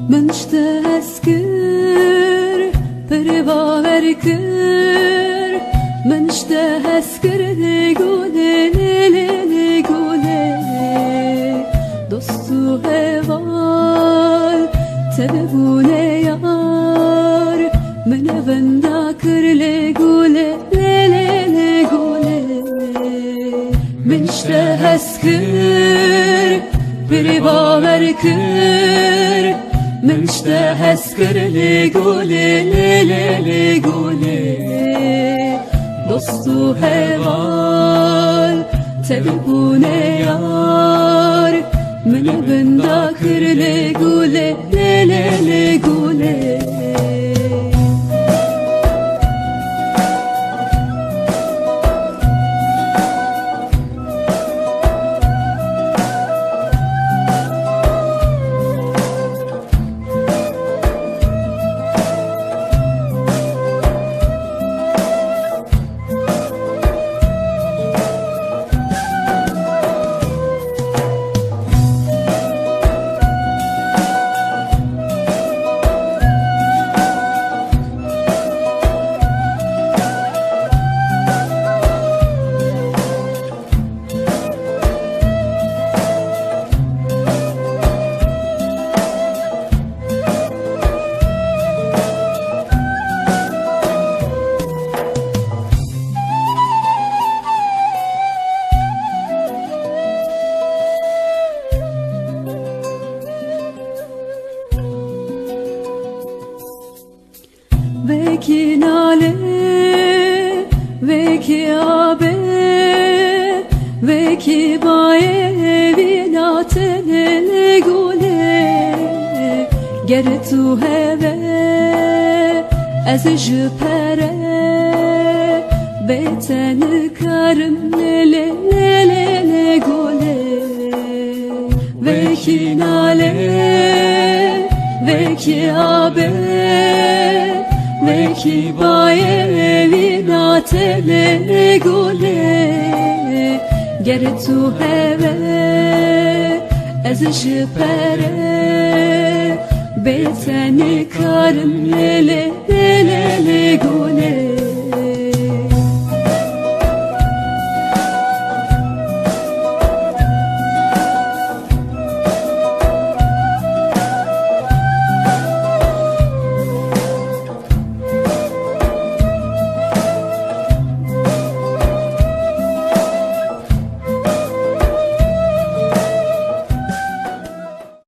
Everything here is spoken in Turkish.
من اشتهت كر برباور كر من اشتهت كر لگونه لگونه دوستو هوال تبونه یار من بندا كر لگونه لگونه من اشتهت كر برباور كر من اشتهت كر لگونه لگونه دوستو هوال تبونه یار من بندا كر لگونه لگونه Veki nale, veki abe, veki baye vinatene legule. Ger tu heve, ez jpere, beten karım lele legule. Veki nale, veki abe, veki baye vinatele legule. Ger tu heve, ez jpere, beten karım lele legule.